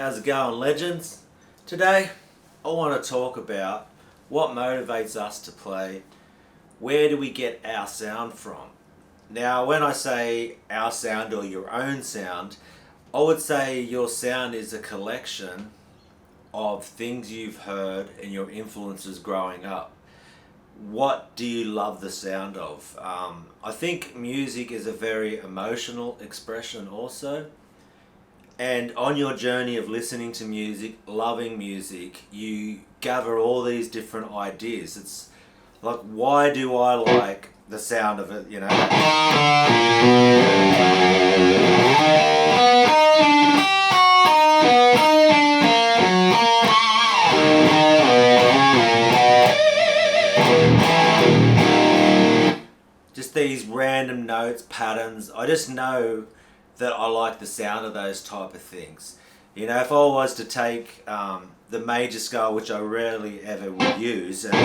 How's it going, legends? Today, I want to talk about what motivates us to play. Where do we get our sound from? Now, when I say our sound or your own sound, I would say your sound is a collection of things you've heard and your influences growing up. What do you love the sound of? I think music is a very emotional expression also. And on your journey of listening to music, loving music, you gather all these different ideas. It's like, why do I like the sound of it, Just these random notes, patterns. I just know that I like the sound of those type of things. If I was to take the major scale, which I rarely ever would use, and,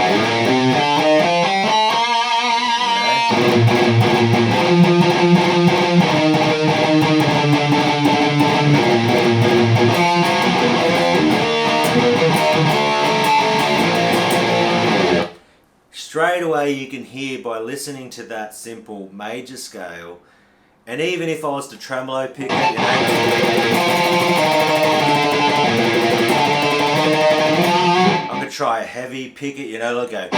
straight away you can hear by listening to that simple major scale. And even if I was to tremolo pick it, I could try a heavy pick it, like go.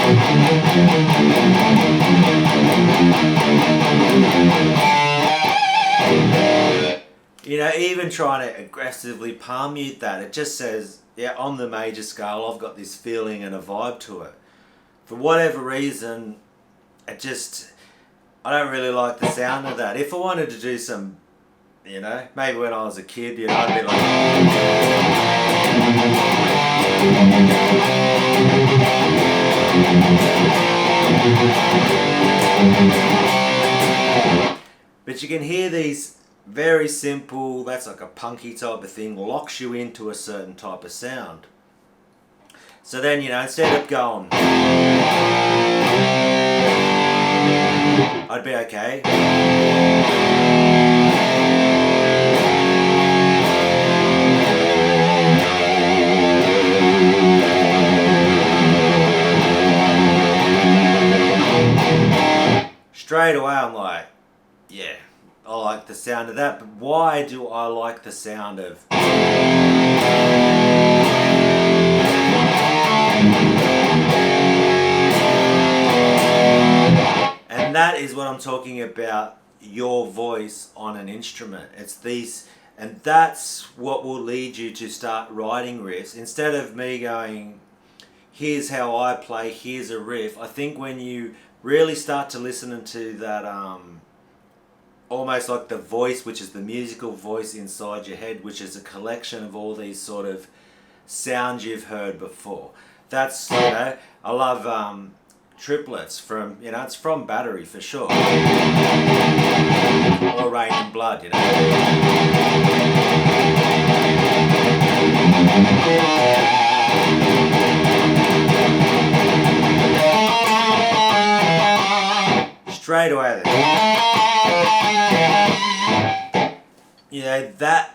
Even trying to aggressively palm mute that, it just says, on the major scale, I've got this feeling and a vibe to it. For whatever reason, I don't really like the sound of that. If I wanted to do some, maybe when I was a kid, I'd be like. But you can hear these very simple, that's like a punky type of thing, locks you into a certain type of sound. So then, instead of going, I'd be okay. Straight away I'm like, I like the sound of that, but why do I like the sound of... And that is what I'm talking about, your voice on an instrument. It's these, and that's what will lead you to start writing riffs. Instead of me going, here's how I play, here's a riff. I think when you really start to listen to that, almost like the voice, which is the musical voice inside your head, which is a collection of all these sort of sounds you've heard before. That's, I love... Triplets from, it's from Battery for sure. Or Rain and Blood, Straight away there.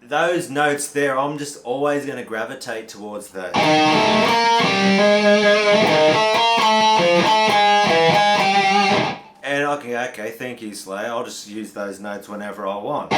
Those notes there, I'm just always going to gravitate towards those. And I can go, okay, thank you, Slayer. I'll just use those notes whenever I want.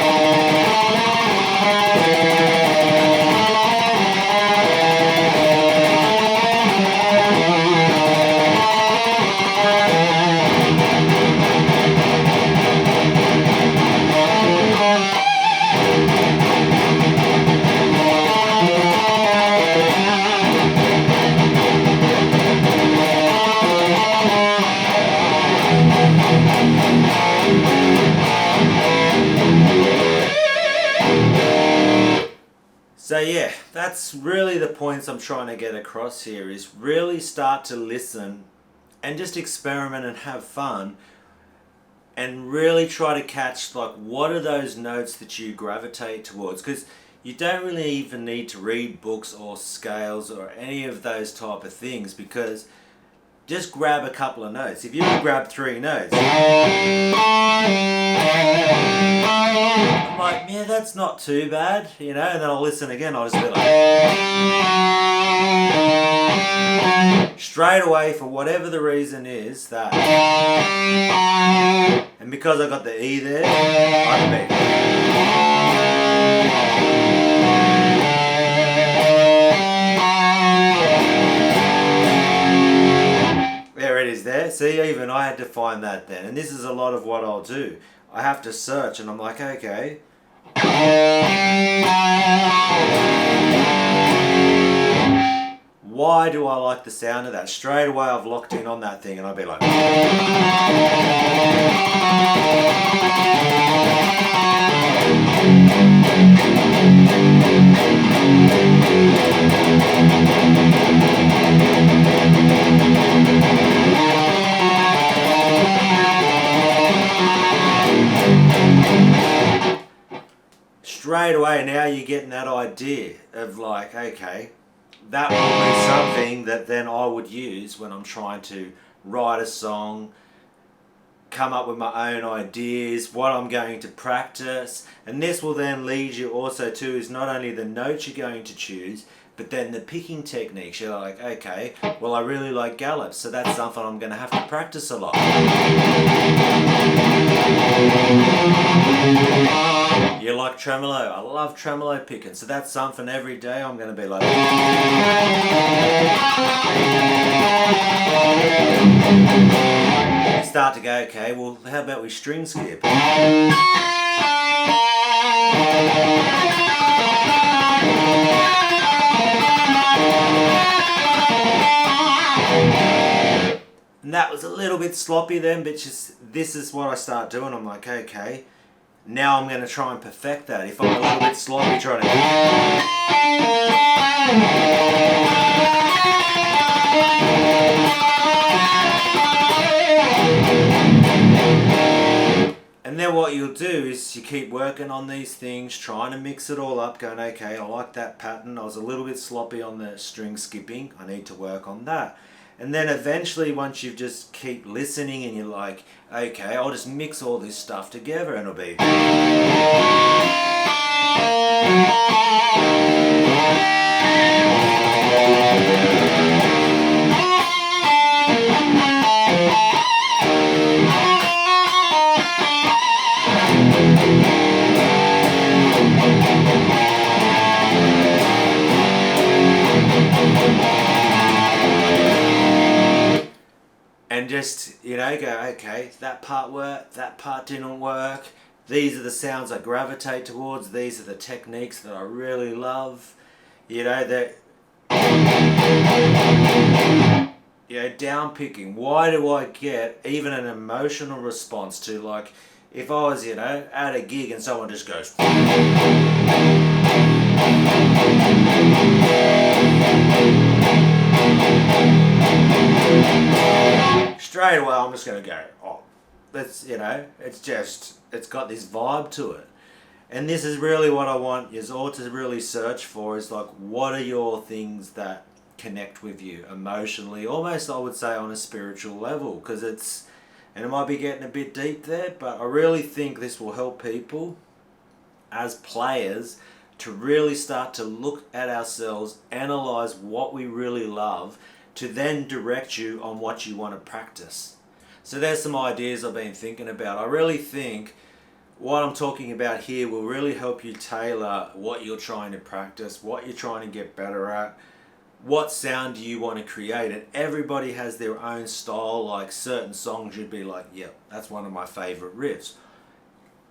So that's really the points I'm trying to get across here, is really start to listen and just experiment and have fun and really try to catch what are those notes that you gravitate towards, because you don't really even need to read books or scales or any of those type of things, because just grab a couple of notes. If you grab 3 notes, I'm like, yeah, that's not too bad, you know, and then I'll listen again, I'll just be like, straight away, for whatever the reason is, that, and because I got the E there, I can be, there it is there. See, even I had to find that then. And this is a lot of what I'll do. I have to search and I'm like, okay. Why do I like the sound of that? Straight away I've locked in on that thing and I'll be like, straight away now you're getting that idea of like, okay, that will be something that then I would use when I'm trying to write a song, come up with my own ideas, what I'm going to practice. And this will then lead you also to is not only the notes you're going to choose, but then the picking techniques. You're like, okay, well, I really like gallops, so that's something I'm going to have to practice a lot. You like tremolo? I love tremolo picking, so that's something every day I'm going to be like. Start to go, okay, well, how about we string skip? And that was a little bit sloppy then, but just this is what I start doing. I'm like, okay, now I'm going to try and perfect that. If I'm a little bit sloppy trying to... And then what you'll do is you keep working on these things, trying to mix it all up, going, okay, I like that pattern. I was a little bit sloppy on the string skipping. I need to work on that. And then eventually once you just keep listening and you're like, okay, I'll just mix all this stuff together and it'll be... And just, you know, go, okay, that part worked, that part didn't work. These are the sounds I gravitate towards. These are the techniques that I really love. You know, that, you know, down picking. Why do I get even an emotional response to, like, if I was, you know, at a gig and someone just goes... straight away I'm just going to go, oh, that's, you know, it's just, it's got this vibe to it. And this is really what I want is all to really search for is like, what are your things that connect with you emotionally, almost I would say on a spiritual level, because it's, and it might be getting a bit deep there, but I really think this will help people as players to really start to look at ourselves, analyze what we really love, to then direct you on what you want to practice. So there's some ideas I've been thinking about. I really think what I'm talking about here will really help you tailor what you're trying to practice, what you're trying to get better at, what sound do you want to create. And everybody has their own style, like certain songs you'd be like, yeah, that's one of my favorite riffs.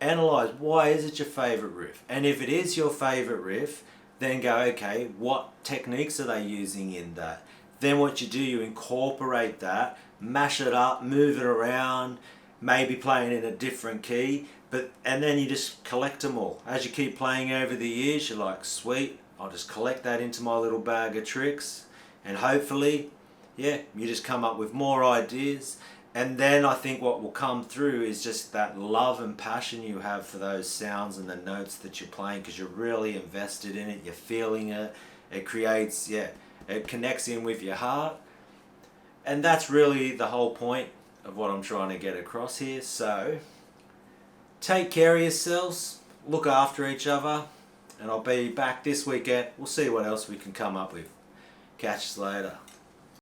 Analyze, why is it your favorite riff? And if it is your favorite riff, then go, okay, what techniques are they using in that? Then what you do, you incorporate that, mash it up, move it around, maybe playing in a different key, and then you just collect them all. As you keep playing over the years, you're like, sweet, I'll just collect that into my little bag of tricks, and hopefully, yeah, you just come up with more ideas. And then I think what will come through is just that love and passion you have for those sounds and the notes that you're playing, because you're really invested in it, you're feeling it, it creates, yeah, it connects in with your heart. And that's really the whole point of what I'm trying to get across here. So take care of yourselves, look after each other, and I'll be back this weekend. We'll see what else we can come up with. Catch us later.